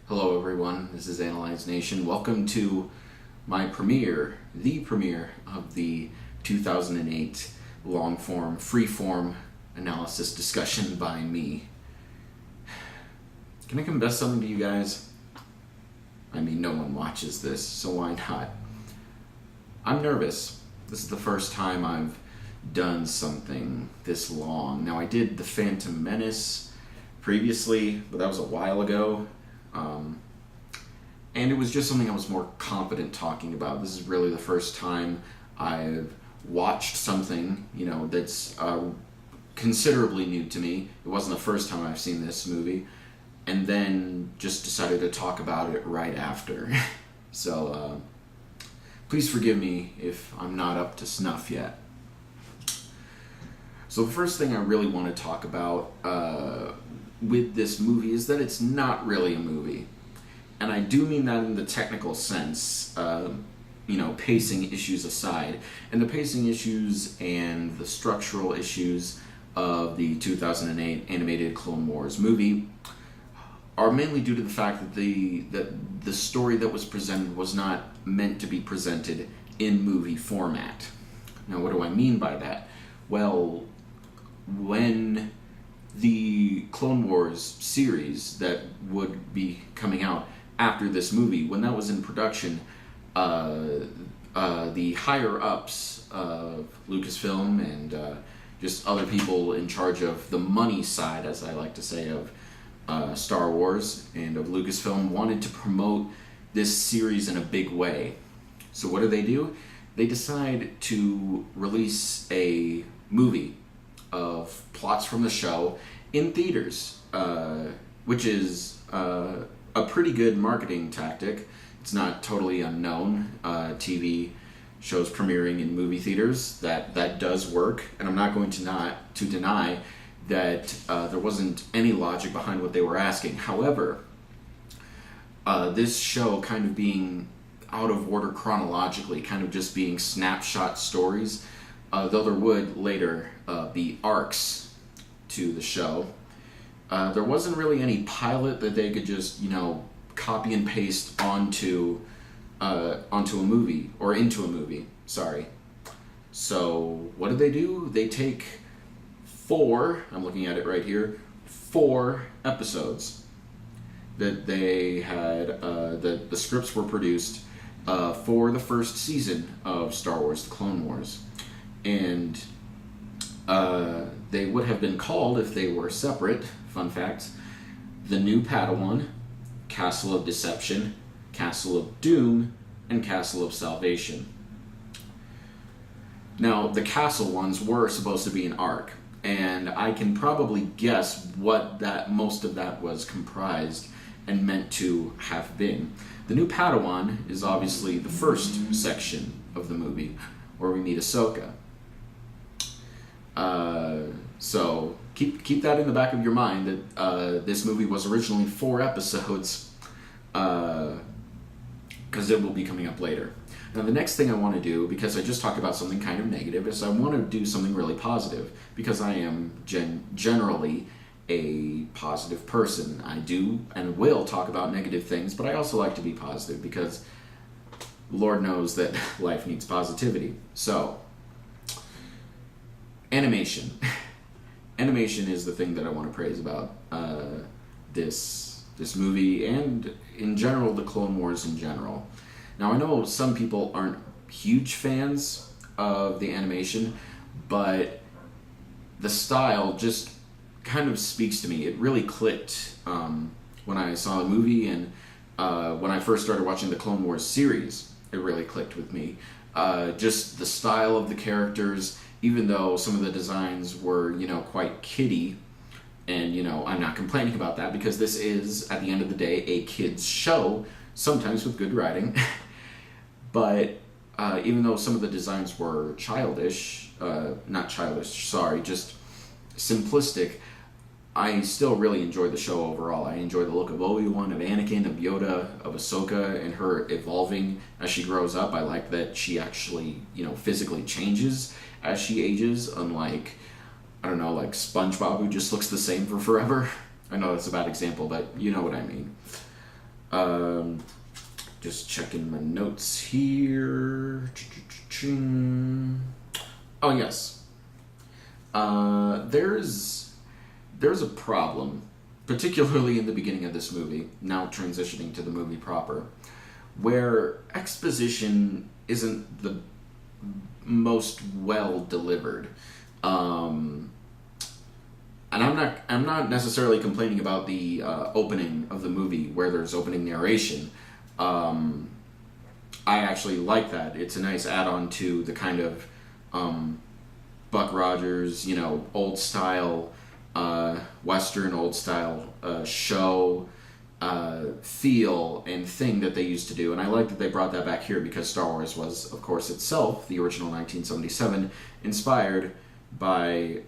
Hello everyone, this is Analyze Nation. Welcome to my the premiere of the 2008 long-form, free-form analysis discussion by me. Can I confess something to you guys? I mean, no one watches this, so why not? I'm nervous. This is the first time I've done something this long. Now, I did The Phantom Menace previously, but that was a while ago. And it was just something I was more confident talking about. This is really the first time I've watched something, that's considerably new to me. It wasn't the first time I've seen this movie. And then just decided to talk about it right after. So, please forgive me if I'm not up to snuff yet. So the first thing I really want to talk about with this movie is that it's not really a movie. And I do mean that in the technical sense, pacing issues aside. And the pacing issues and the structural issues of the 2008 animated Clone Wars movie are mainly due to the fact that the story that was presented was not meant to be presented in movie format. Now, what do I mean by that? Well, when the Clone Wars series that would be coming out after this movie, when that was in production, the higher-ups of Lucasfilm and just other people in charge of the money side, as I like to say, of Star Wars and of Lucasfilm wanted to promote this series in a big way. So what do? They decide to release a movie of plots from the show in theaters, which is a pretty good marketing tactic. It's not totally unknown. TV shows premiering in movie theaters, that does work, and I'm not going to deny that there wasn't any logic behind what they were asking. However, this show kind of being out of order chronologically, kind of just being snapshot stories, though there would later be arcs to the show, there wasn't really any pilot that they could just, copy and paste onto a movie, or into a movie, sorry. So, what do? They take I'm looking at it right here, 4 episodes that they had, the scripts were produced for the first season of Star Wars The Clone Wars. And they would have been called, if they were separate, fun fact, The New Padawan, Castle of Deception, Castle of Doom, and Castle of Salvation. Now, the castle ones were supposed to be an arc, and I can probably guess what most of that was comprised and meant to have been. The New Padawan is obviously the first section of the movie, where we meet Ahsoka. So keep that in the back of your mind that this movie was originally 4 episodes, because it will be coming up later. Now, the next thing I want to do, because I just talked about something kind of negative, is I want to do something really positive, because I am generally a positive person. I do and will talk about negative things, but I also like to be positive, because Lord knows that life needs positivity. So, animation. Animation is the thing that I want to praise about this movie, and in general, the Clone Wars in general. Now, I know some people aren't huge fans of the animation, but the style just kind of speaks to me. It really clicked when I saw the movie, and when I first started watching the Clone Wars series, it really clicked with me. Just the style of the characters, even though some of the designs were, quite kiddie, and, I'm not complaining about that, because this is, at the end of the day, a kid's show, sometimes with good writing. But even though some of the designs were just simplistic, I still really enjoyed the show overall. I enjoy the look of Obi-Wan, of Anakin, of Yoda, of Ahsoka, and her evolving as she grows up. I like that she actually, physically changes as she ages, unlike, like SpongeBob, who just looks the same for forever. I know that's a bad example, but you know what I mean. Um, just checking my notes here. Oh yes. There's a problem, particularly in the beginning of this movie, now transitioning to the movie proper, where exposition isn't the most well delivered. And I'm not necessarily complaining about the opening of the movie where there's opening narration. I actually like that. It's a nice add-on to the kind of Buck Rogers, old style Western, old style show feel and thing that they used to do. And I like that they brought that back here because Star Wars was, of course, itself, the original 1977, inspired by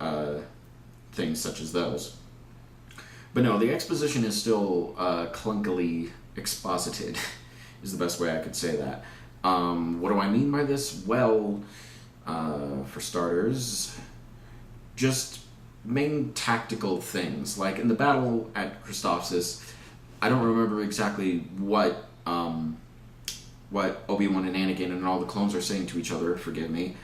things such as those. But no, the exposition is still clunkily exposited, is the best way I could say that. What do I mean by this? Well, for starters, just main tactical things. Like in the battle at Christophsis, I don't remember exactly what Obi-Wan and Anakin and all the clones are saying to each other, forgive me,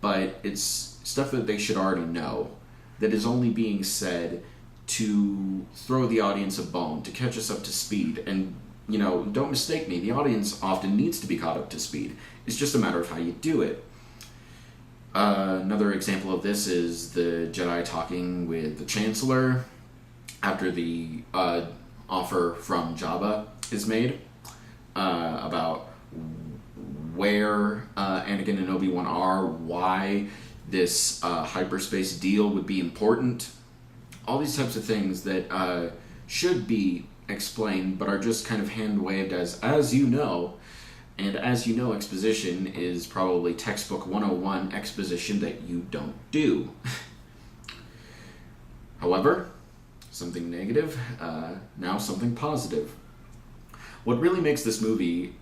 but it's stuff that they should already know, that is only being said to throw the audience a bone, to catch us up to speed. And, don't mistake me, the audience often needs to be caught up to speed. It's just a matter of how you do it. Another example of this is the Jedi talking with the Chancellor after the offer from Jabba is made about where Anakin and Obi-Wan are, why this hyperspace deal would be important. All these types of things that should be explained but are just kind of hand-waved as you know. And as you know, exposition is probably textbook 101 exposition that you don't do. However, something negative, now something positive. What really makes this movie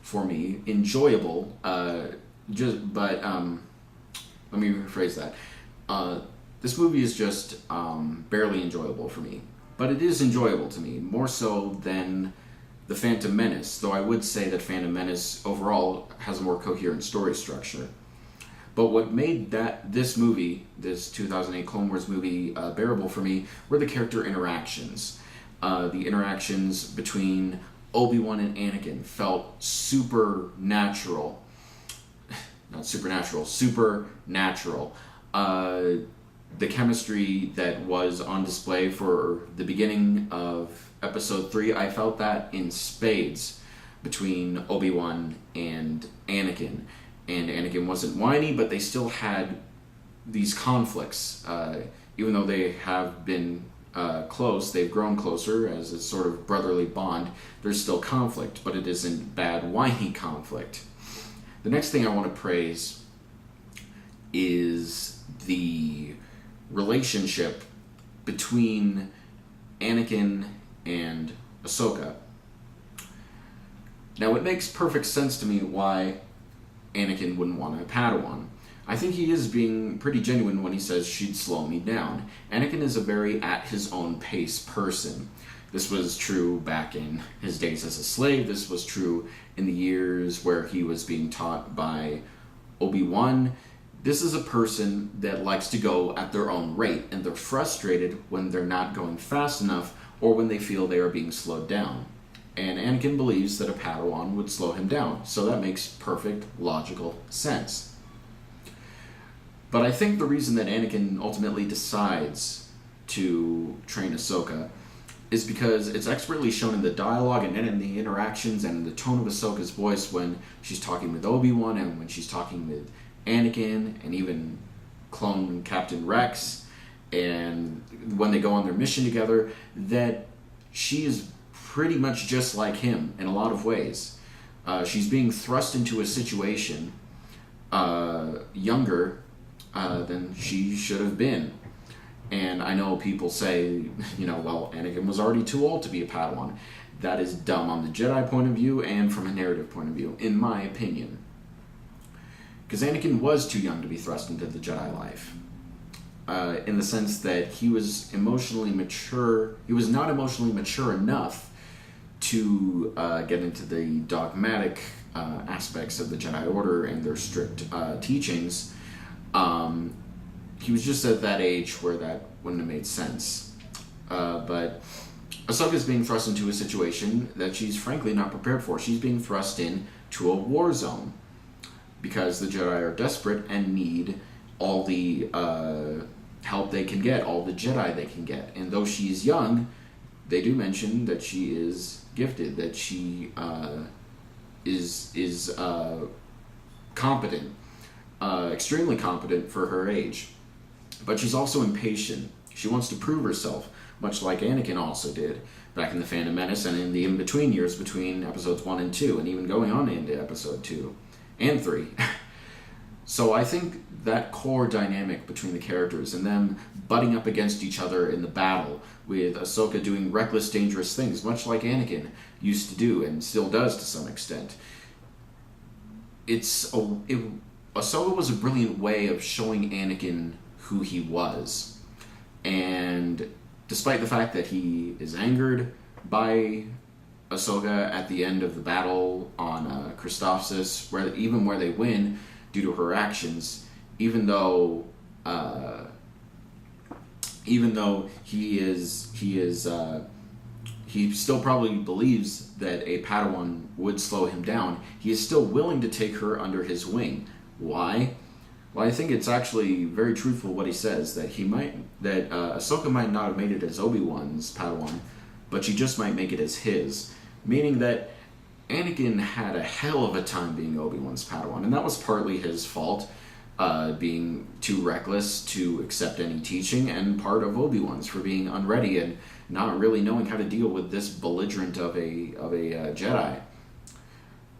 for me enjoyable, let me rephrase that. This movie is just barely enjoyable for me, but it is enjoyable to me, more so than The Phantom Menace, though I would say that Phantom Menace overall has a more coherent story structure. But what made this movie, this 2008 Clone Wars movie, bearable for me were the character interactions. The interactions between Obi-Wan and Anakin felt supernatural. Not supernatural, supernatural. The chemistry that was on display for the beginning of Episode 3, I felt that in spades between Obi-Wan and Anakin. And Anakin wasn't whiny, but they still had these conflicts. Even though they have been close, they've grown closer as a sort of brotherly bond, there's still conflict, but it isn't bad, whiny conflict. The next thing I want to praise is the relationship between Anakin and Ahsoka. Now, it makes perfect sense to me why Anakin wouldn't want a Padawan. I think he is being pretty genuine when he says she'd slow me down. Anakin is a very at-his-own-pace person. This was true back in his days as a slave. This was true in the years where he was being taught by Obi-Wan. This is a person that likes to go at their own rate, and they're frustrated when they're not going fast enough or when they feel they are being slowed down. And Anakin believes that a Padawan would slow him down, so that makes perfect logical sense. But I think the reason that Anakin ultimately decides to train Ahsoka is because it's expertly shown in the dialogue and in the interactions and in the tone of Ahsoka's voice when she's talking with Obi-Wan and when she's talking with Anakin and even clone Captain Rex, and when they go on their mission together, that she is pretty much just like him in a lot of ways. She's being thrust into a situation younger than she should have been. And I know people say, well, Anakin was already too old to be a Padawan. That is dumb on the Jedi point of view and from a narrative point of view, in my opinion. Because Anakin was too young to be thrust into the Jedi life. in the sense that he was emotionally mature. He was not emotionally mature enough to get into the dogmatic aspects of the Jedi Order and their strict teachings. He was just at that age where that wouldn't have made sense. But Ahsoka's being thrust into a situation that she's frankly not prepared for. She's being thrust into a war zone because the Jedi are desperate and need all the help they can get, all the Jedi they can get. And though she's young, they do mention that she is gifted, that she is competent, extremely competent for her age. But she's also impatient. She wants to prove herself, much like Anakin also did back in The Phantom Menace and in the in-between years between episodes 1 and 2, and even going on into episode 2 and 3. So I think that core dynamic between the characters and them butting up against each other in the battle, with Ahsoka doing reckless, dangerous things, much like Anakin used to do and still does to some extent. Ahsoka was a brilliant way of showing Anakin who he was. And despite the fact that he is angered by Ahsoka at the end of the battle on Christophsis, where they win due to her actions, even though he still probably believes that a Padawan would slow him down, he is still willing to take her under his wing. Why? Well, I think it's actually very truthful what he says, that Ahsoka might not have made it as Obi-Wan's Padawan, but she just might make it as his. Meaning that Anakin had a hell of a time being Obi-Wan's Padawan, and that was partly his fault, being too reckless to accept any teaching, and part of Obi-Wan's for being unready and not really knowing how to deal with this belligerent of a Jedi.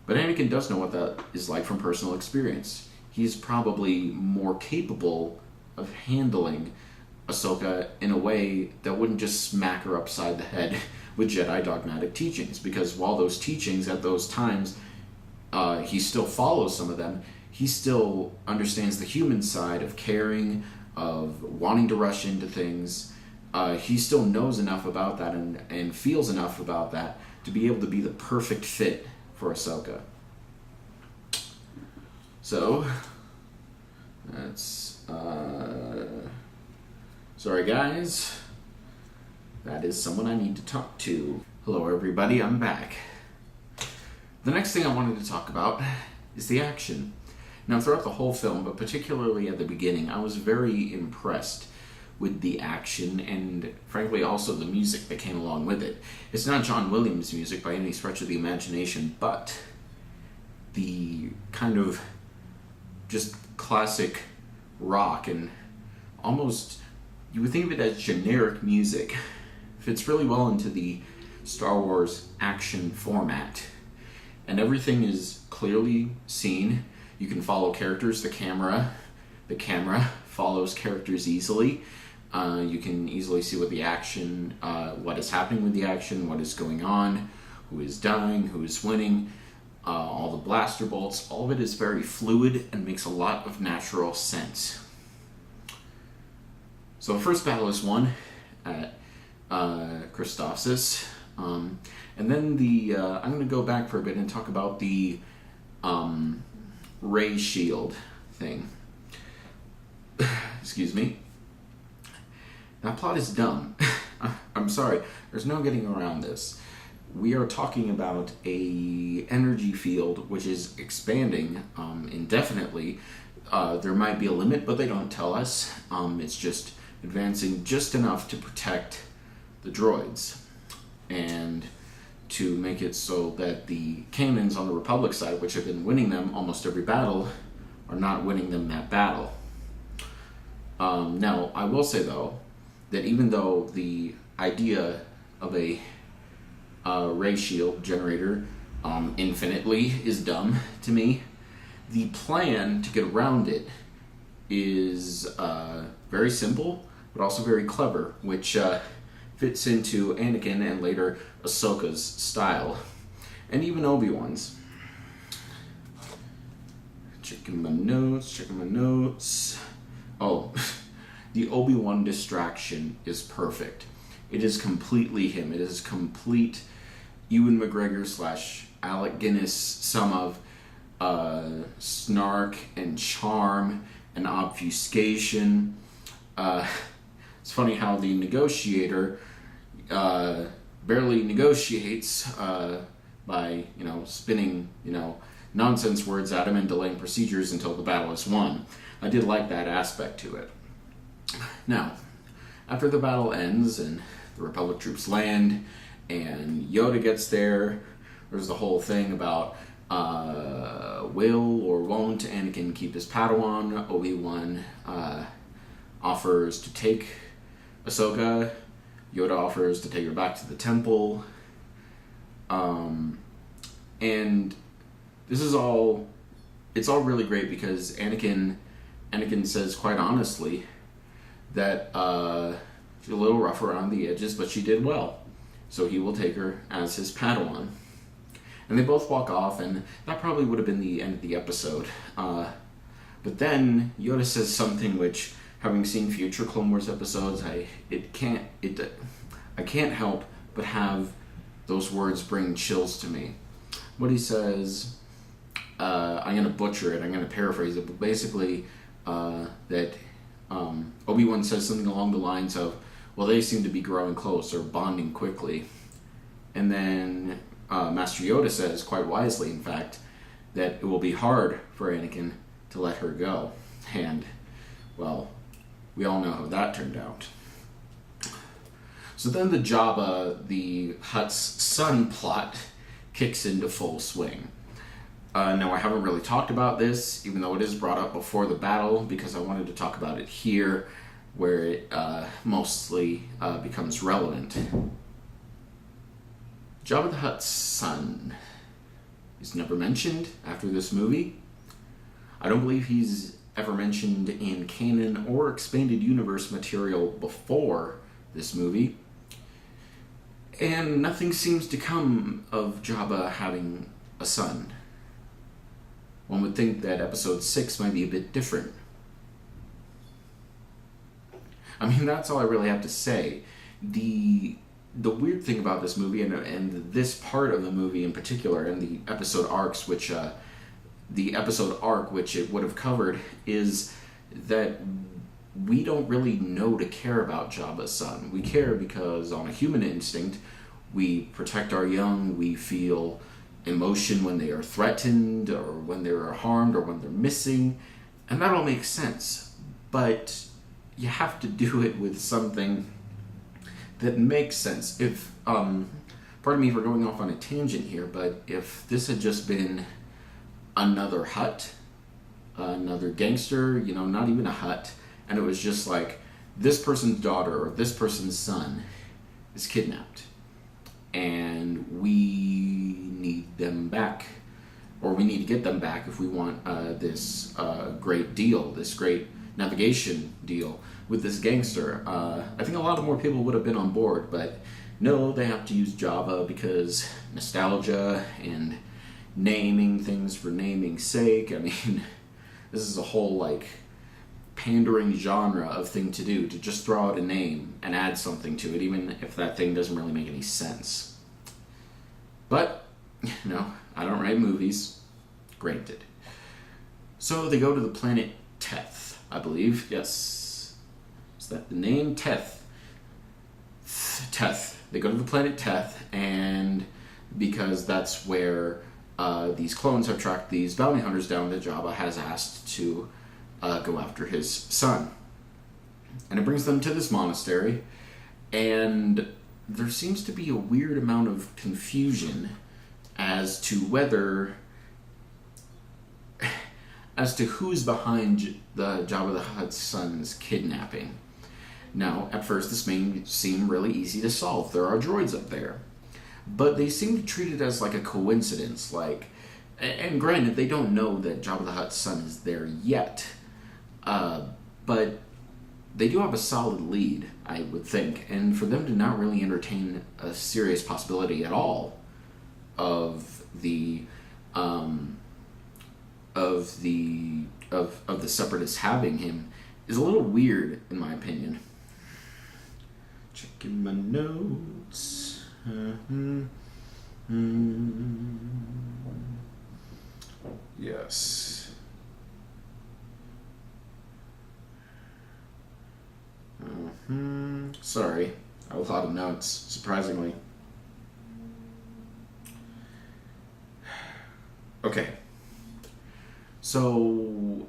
But Anakin does know what that is like from personal experience. He's probably more capable of handling Ahsoka in a way that wouldn't just smack her upside the head with Jedi dogmatic teachings, because while those teachings at those times, he still follows some of them, he still understands the human side of caring, of wanting to rush into things. He still knows enough about that and feels enough about that to be able to be the perfect fit for Ahsoka. So, that's, sorry guys, that is someone I need to talk to. Hello everybody, I'm back. The next thing I wanted to talk about is the action. Now throughout the whole film, but particularly at the beginning, I was very impressed with the action and frankly also the music that came along with it. It's not John Williams' music by any stretch of the imagination, but the kind of just classic rock and almost, you would think of it as generic music, fits really well into the Star Wars action format. And everything is clearly seen. You can follow characters, the camera follows characters easily. You can easily see what the action, what is happening with the action, what is going on, who is dying, who is winning. All the blaster bolts, all of it is very fluid and makes a lot of natural sense. So the first battle is won at Christophsis, and then I'm going to go back for a bit and talk about the ray shield thing. Excuse me. That plot is dumb. I'm sorry, there's no getting around this. We are talking about a energy field which is expanding indefinitely. There might be a limit, but they don't tell us. It's just advancing just enough to protect the droids and to make it so that the cannons on the Republic side, which have been winning them almost every battle, are not winning them that battle. Now, I will say though, that even though the idea of a ray shield generator infinitely is dumb to me, the plan to get around it is very simple but also very clever, which fits into Anakin and later Ahsoka's style, and even Obi-Wan's. Checking my notes. Oh, the Obi-Wan distraction is perfect. It is completely him. It is complete Ewan McGregor / Alec Guinness sum of snark and charm and obfuscation. It's funny how the negotiator barely negotiates by, spinning, nonsense words at him and delaying procedures until the battle is won. I did like that aspect to it. Now, after the battle ends and the Republic troops land and Yoda gets there, there's the whole thing about will or won't Anakin keep his Padawan. Obi-Wan offers to take Ahsoka. Yoda offers to take her back to the temple. And this is all, it's all really great because Anakin says quite honestly that she's a little rough around the edges, but she did well. So he will take her as his Padawan. And they both walk off, and that probably would have been the end of the episode. But then Yoda says something which, having seen future Clone Wars episodes, I can't help but have those words bring chills to me. What he says, I'm going to butcher it, I'm going to paraphrase it, but basically that Obi-Wan says something along the lines of, well, they seem to be growing close or bonding quickly. And then Master Yoda says, quite wisely in fact, that it will be hard for Anakin to let her go. And, well, we all know how that turned out. So then the Jabba the Hutt's son plot kicks into full swing. Now, I haven't really talked about this, even though it is brought up before the battle, because I wanted to talk about it here, where it mostly becomes relevant. Jabba the Hutt's son is never mentioned after this movie. I don't believe he's ever mentioned in canon or expanded universe material before this movie. And nothing seems to come of Jabba having a son. One would think that episode 6 might be a bit different. I mean, that's all I really have to say. The weird thing about this movie, and this part of the movie in particular, and the episode arcs, which the episode arc which it would have covered, is that we don't really know to care about Jabba's son. We care because on a human instinct, we protect our young, we feel emotion when they are threatened, or when they are harmed, or when they're missing, and that all makes sense. But you have to do it with something that makes sense. If, pardon me for going off on a tangent here, but if this had just been another Hutt, another gangster, not even a Hutt, and it was just like, this person's daughter or this person's son is kidnapped, and we need them back, or we need to get them back if we want this great deal, this great navigation deal with this gangster. I think a lot more people would have been on board, but no, they have to use Jabba because nostalgia and naming things for naming's sake. I mean, this is a whole, pandering genre of thing to do, to just throw out a name and add something to it, even if that thing doesn't really make any sense. But, I don't write movies, granted. So they go to the planet Teth, I believe. Yes. Is that the name? Teth. Teth. They go to the planet Teth, and because that's where these clones have tracked these bounty hunters down that Jabba has asked to go after his son. And it brings them to this monastery, and there seems to be a weird amount of confusion as to who's behind the Jabba the Hutt's son's kidnapping. Now, at first, this may seem really easy to solve. There are droids up there. But they seem to treat it as like a coincidence. And granted, they don't know that Jabba the Hutt's son is there yet. But they do have a solid lead, I would think. And for them to not really entertain a serious possibility at all of the Separatists having him is a little weird, in my opinion. Checking my notes. Yes. Sorry, I have a lot of notes, surprisingly. Okay. So,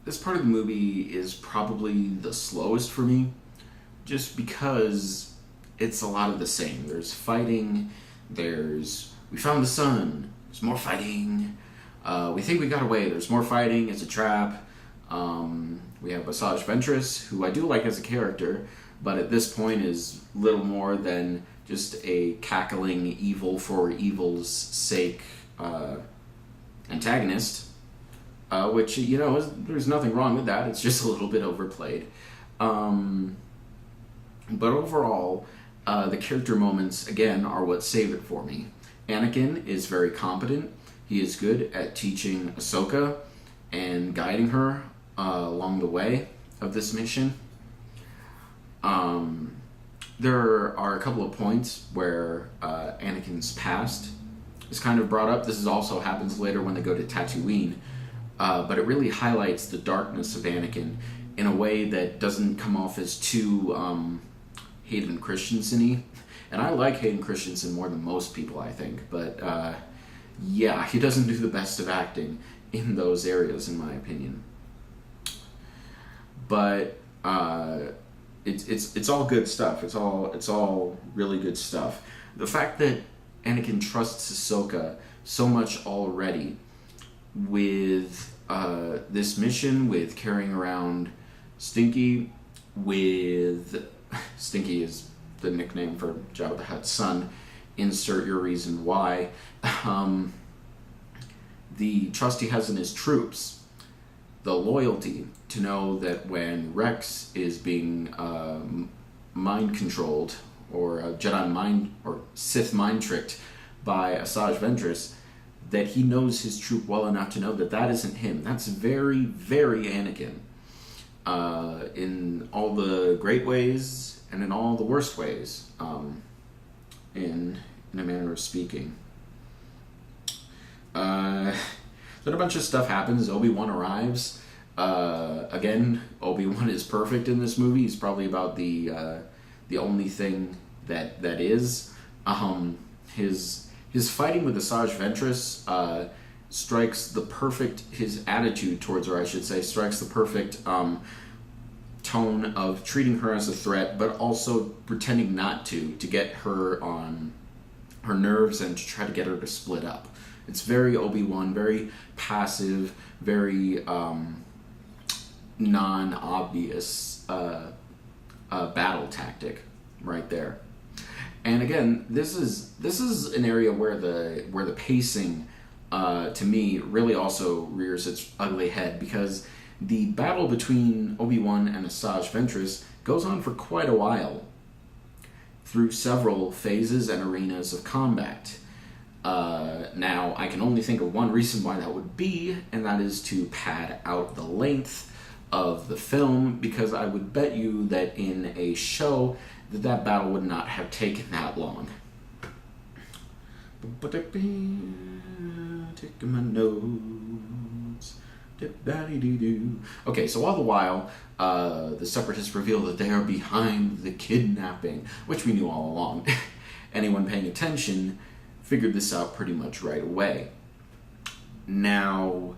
this part of the movie is probably the slowest for me, just because it's a lot of the same. There's fighting, we found the sun, there's more fighting, we think we got away, there's more fighting, it's a trap. We have Asajj Ventress, who I do like as a character, but at this point is little more than just a cackling evil for evil's sake antagonist, which, there's nothing wrong with that, it's just a little bit overplayed. But overall, the character moments, again, are what save it for me. Anakin is very competent. He is good at teaching Ahsoka and guiding her along the way of this mission. There are a couple of points where Anakin's past is kind of brought up. This also happens later when they go to Tatooine. But it really highlights the darkness of Anakin in a way that doesn't come off as too Hayden Christensen-y. And I like Hayden Christensen more than most people, I think. But yeah, he doesn't do the best of acting in those areas, in my opinion. But it's all good stuff. It's all really good stuff. The fact that Anakin trusts Ahsoka so much already with this mission, with carrying around Stinky, with Stinky is the nickname for Jabba the Hutt's son. Insert your reason why. The trust he has in his troops, the loyalty to know that when Rex is being mind controlled or Jedi mind or Sith mind tricked by Asajj Ventress, that he knows his troop well enough to know that that isn't him. That's very, very Anakin. In all the great ways and in all the worst ways, in a manner of speaking. Then a bunch of stuff happens. Obi-Wan arrives. Again, Obi-Wan is perfect in this movie. He's probably about the only thing that is. His fighting with Asajj Ventress strikes the perfect, his attitude towards her, I should say, strikes the perfect tone of treating her as a threat, but also pretending not to get her on her nerves and to try to get her to split up. It's very Obi-Wan, very passive, very non-obvious battle tactic right there. And again, this is an area where the pacing, to me, really also rears its ugly head, because the battle between Obi-Wan and Asajj Ventress goes on for quite a while, through several phases and arenas of combat. Now, I can only think of one reason why that would be, and that is to pad out the length of the film, because I would bet you that in a show that battle would not have taken that long. Taking my notes. Okay, so all the while, the Separatists reveal that they are behind the kidnapping, which we knew all along. Anyone paying attention figured this out pretty much right away. Now,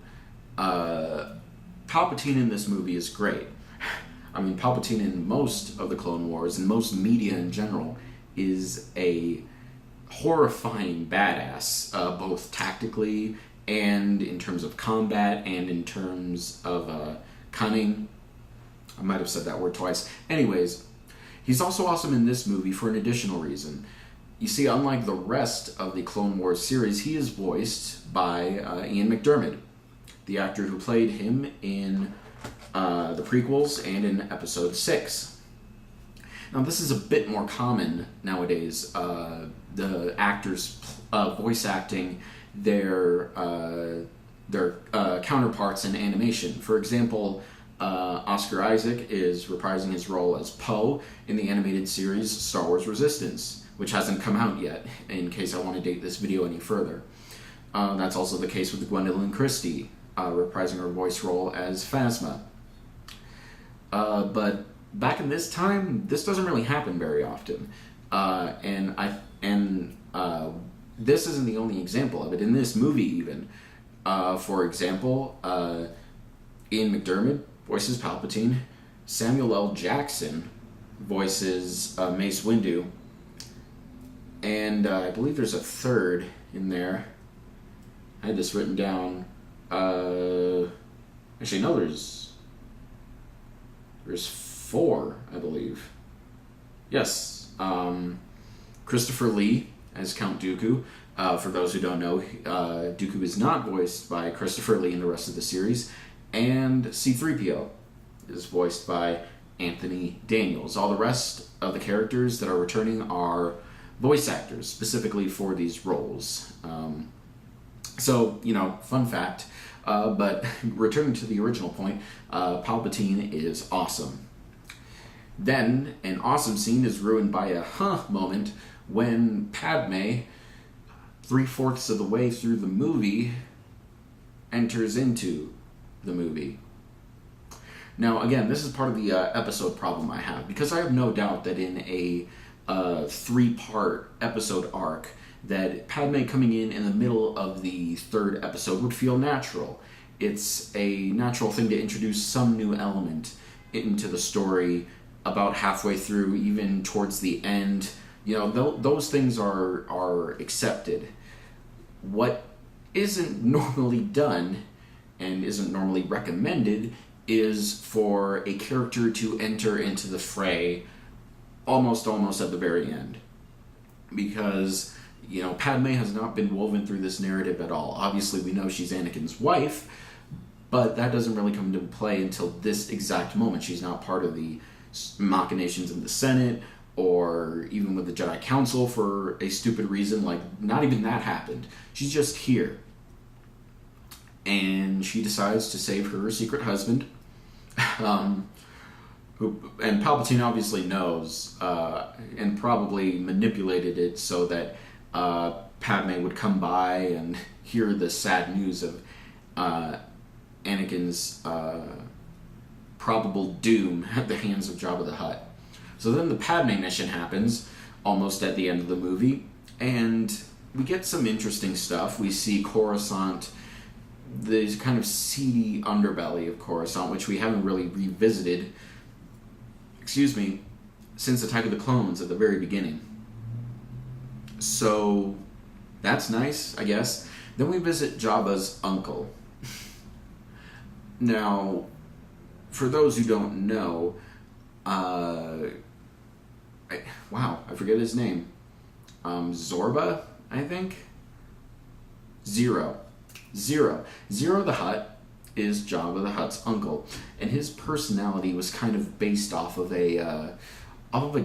Palpatine in this movie is great. I mean, Palpatine in most of the Clone Wars and most media in general is a horrifying badass, both tactically and in terms of combat and in terms of cunning. I might have said that word twice. Anyways, he's also awesome in this movie for an additional reason. You see, unlike the rest of the Clone Wars series, he is voiced by Ian McDiarmid, the actor who played him in the prequels and in Episode 6. Now, this is a bit more common nowadays, the actors voice acting their counterparts in animation. For example, Oscar Isaac is reprising his role as Poe in the animated series Star Wars Resistance, which hasn't come out yet, in case I want to date this video any further. That's also the case with Gwendolyn Christie, reprising her voice role as Phasma. But back in this time, this doesn't really happen very often. This isn't the only example of it. In this movie, even, for example, Ian McDiarmid voices Palpatine, Samuel L. Jackson voices Mace Windu, and I believe there's a third in there. I had this written down. Actually, no, there's 4, I believe. Yes, Christopher Lee as Count Dooku. For those who don't know, Dooku is not voiced by Christopher Lee in the rest of the series, and C-3PO is voiced by Anthony Daniels. All the rest of the characters that are returning are voice actors, specifically for these roles. So, fun fact, but returning to the original point, Palpatine is awesome. Then, an awesome scene is ruined by a moment when Padme, 3/4 of the way through the movie, enters into the movie. Now, again, this is part of the episode problem I have, because I have no doubt that in a 3-part episode arc, that Padme coming in the middle of the 3rd episode would feel natural. It's a natural thing to introduce some new element into the story about halfway through, even towards the end. Those things are accepted. What isn't normally done and isn't normally recommended is for a character to enter into the fray almost at the very end. Because, Padme has not been woven through this narrative at all. Obviously, we know she's Anakin's wife, but that doesn't really come into play until this exact moment. She's not part of the machinations in the Senate, or even with the Jedi Council for a stupid reason. Not even that happened. She's just here. And she decides to save her secret husband, and Palpatine obviously knows, and probably manipulated it so that Padme would come by and hear the sad news of Anakin's probable doom at the hands of Jabba the Hutt. So then the Padme mission happens, almost at the end of the movie, and we get some interesting stuff. We see Coruscant, the kind of seedy underbelly of Coruscant, which we haven't really revisited, since Attack of the Clones at the very beginning. So that's nice, I guess. Then we visit Jabba's uncle. Now, for those who don't know, I forget his name. Zorba, I think? Zero the Hutt is Jabba the Hutt's uncle, and his personality was kind of based off of a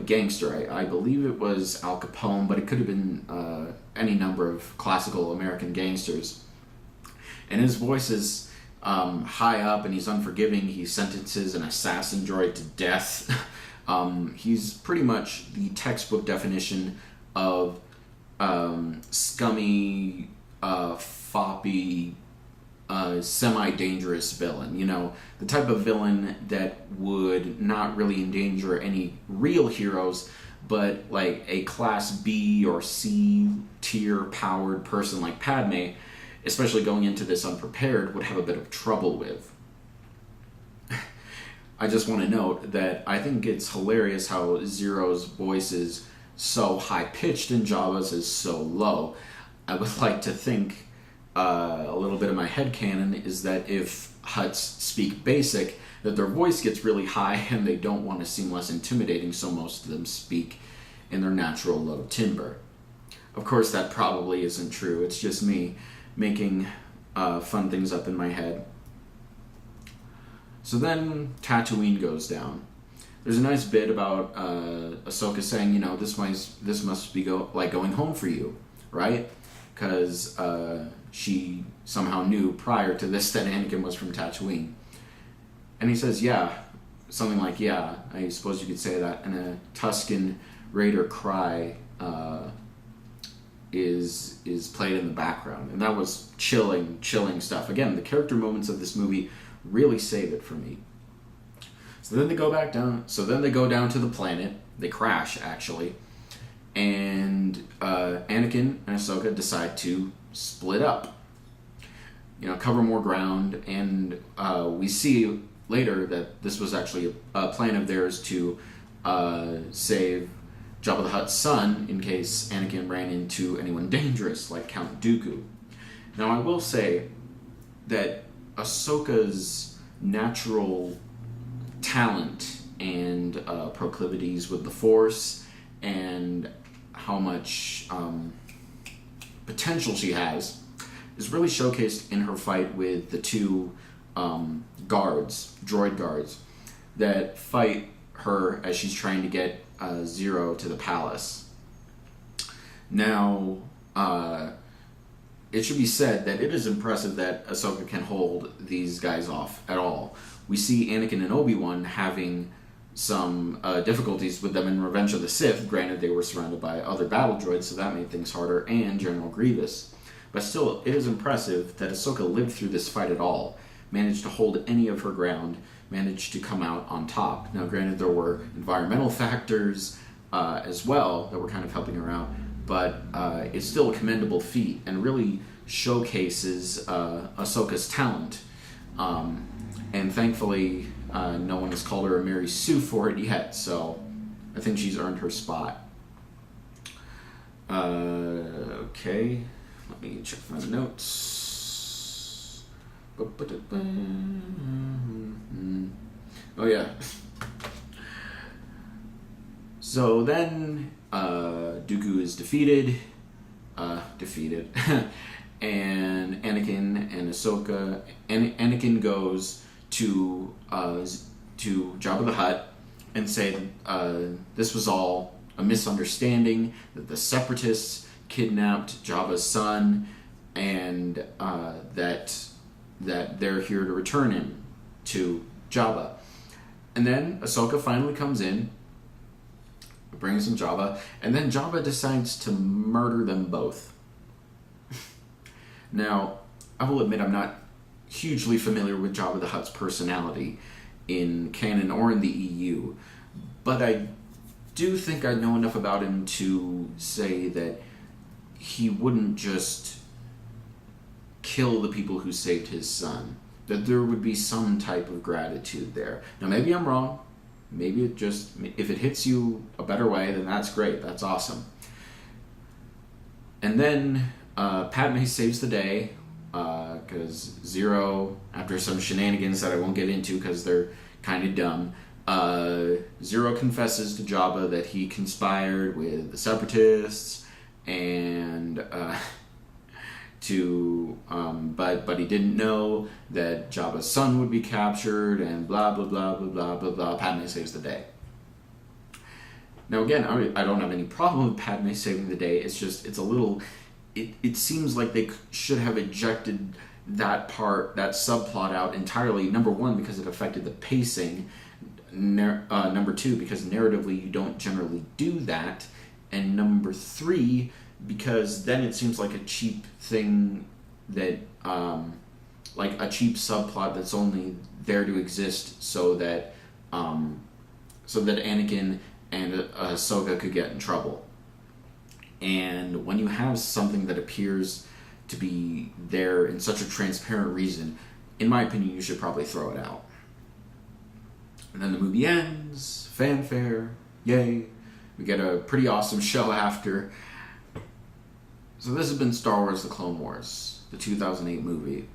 gangster. I believe it was Al Capone, but it could have been any number of classical American gangsters. And his voice is high up, and he's unforgiving. He sentences an assassin droid to death. He's pretty much the textbook definition of scummy, foppy, semi-dangerous villain. The type of villain that would not really endanger any real heroes, but like a class B or C tier powered person like Padme, especially going into this unprepared, would have a bit of trouble with. I just want to note that I think it's hilarious how Zero's voice is so high-pitched and Jabba's is so low. I would like to think a little bit of my headcanon is that if Hutts speak basic, that their voice gets really high and they don't want to seem less intimidating, so most of them speak in their natural low timbre. Of course, that probably isn't true. It's just me making fun things up in my head. So then Tatooine goes down. There's a nice bit about Ahsoka saying, this must be going home for you, right? Because she somehow knew prior to this that Anakin was from Tatooine. And he says, yeah, something like, yeah, I suppose you could say that. And a Tusken Raider cry is played in the background. And that was chilling stuff. Again, the character moments of this movie really save it for me. So then they go back down. So then they go down to the planet. They crash, actually. And Anakin and Ahsoka decide to split up. Cover more ground. And we see later that this was actually a plan of theirs to save Jabba the Hutt's son in case Anakin ran into anyone dangerous, like Count Dooku. Now, I will say that Ahsoka's natural talent and proclivities with the Force and how much potential she has is really showcased in her fight with the two droid guards, that fight her as she's trying to get Zero to the palace. Now, it should be said that it is impressive that Ahsoka can hold these guys off at all. We see Anakin and Obi-Wan having some difficulties with them in Revenge of the Sith. Granted, they were surrounded by other battle droids, so that made things harder, and General Grievous. But still, it is impressive that Ahsoka lived through this fight at all, managed to hold any of her ground, managed to come out on top. Now, granted, there were environmental factors as well that were kind of helping her out, but it's still a commendable feat and really showcases Ahsoka's talent. And thankfully, no one has called her a Mary Sue for it yet, so I think she's earned her spot. Okay, let me check my notes. Oh yeah. So then Dooku is defeated, and Anakin and Ahsoka. Anakin goes to Jabba the Hutt and say this was all a misunderstanding, that the Separatists kidnapped Jabba's son, and that they're here to return him to Jabba. And then Ahsoka finally comes in, brings in Jabba, and then Jabba decides to murder them both. Now, I will admit I'm not hugely familiar with Jabba the Hutt's personality in canon or in the EU, but I do think I know enough about him to say that he wouldn't just kill the people who saved his son, that there would be some type of gratitude there. Now, maybe I'm wrong. Maybe if it hits you a better way, then that's great. That's awesome. And then Padme saves the day, because Zero, after some shenanigans that I won't get into because they're kind of dumb, Zero confesses to Jabba that he conspired with the Separatists and but he didn't know that Jabba's son would be captured, and blah blah blah blah blah blah blah. Padme saves the day. Now again, I don't have any problem with Padme saving the day. It's just it's a little. It seems like they should have ejected that subplot out entirely. Number one, because it affected the pacing. Number two, because narratively you don't generally do that. And number three, because then it seems like a cheap thing that, like a cheap subplot that's only there to exist so that Anakin and Ahsoka could get in trouble. And when you have something that appears to be there in such a transparent reason, in my opinion, you should probably throw it out. And then the movie ends, fanfare, yay. We get a pretty awesome show after. So this has been Star Wars The Clone Wars, the 2008 movie.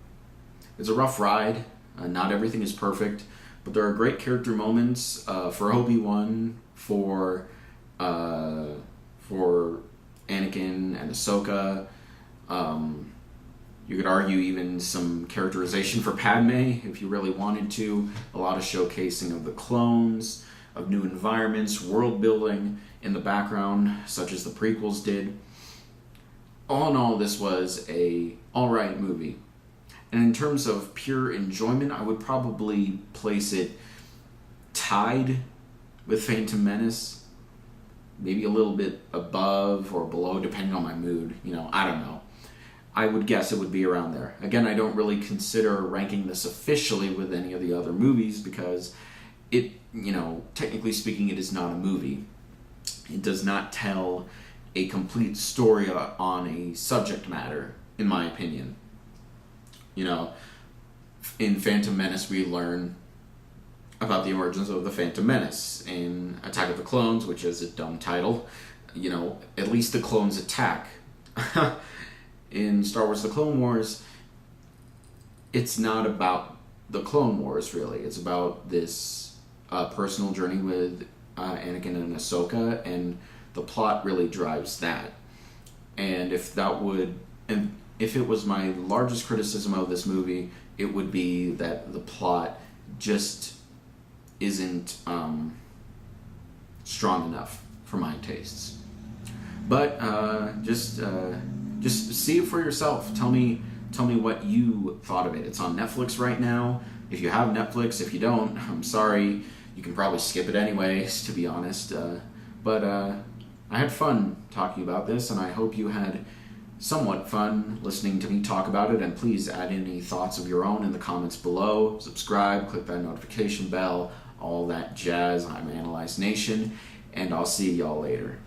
It's a rough ride. Not everything is perfect, but there are great character moments for Obi-Wan, for Anakin and Ahsoka. You could argue even some characterization for Padme if you really wanted to. A lot of showcasing of the clones, of new environments, world building in the background, such as the prequels did. All in all, this was a alright movie. And in terms of pure enjoyment, I would probably place it tied with Phantom Menace. Maybe a little bit above or below, depending on my mood. I don't know. I would guess it would be around there. Again, I don't really consider ranking this officially with any of the other movies because it, technically speaking, it is not a movie. It does not tell a complete story on a subject matter, in my opinion. In Phantom Menace, we learn about the origins of the Phantom Menace. In Attack of the Clones, which is a dumb title, at least the clones attack. In Star Wars The Clone Wars, it's not about the Clone Wars, really. It's about this personal journey with Anakin and Ahsoka, and the plot really drives that. And if it was my largest criticism of this movie, it would be that the plot just isn't strong enough for my tastes. But just see it for yourself. Tell me what you thought of it. It's on Netflix right now. If you have Netflix, if you don't, I'm sorry. You can probably skip it anyways, to be honest. But I had fun talking about this, and I hope you had somewhat fun listening to me talk about it. And please add any thoughts of your own in the comments below. Subscribe, click that notification bell, all that jazz. I'm Analyze Nation, and I'll see y'all later.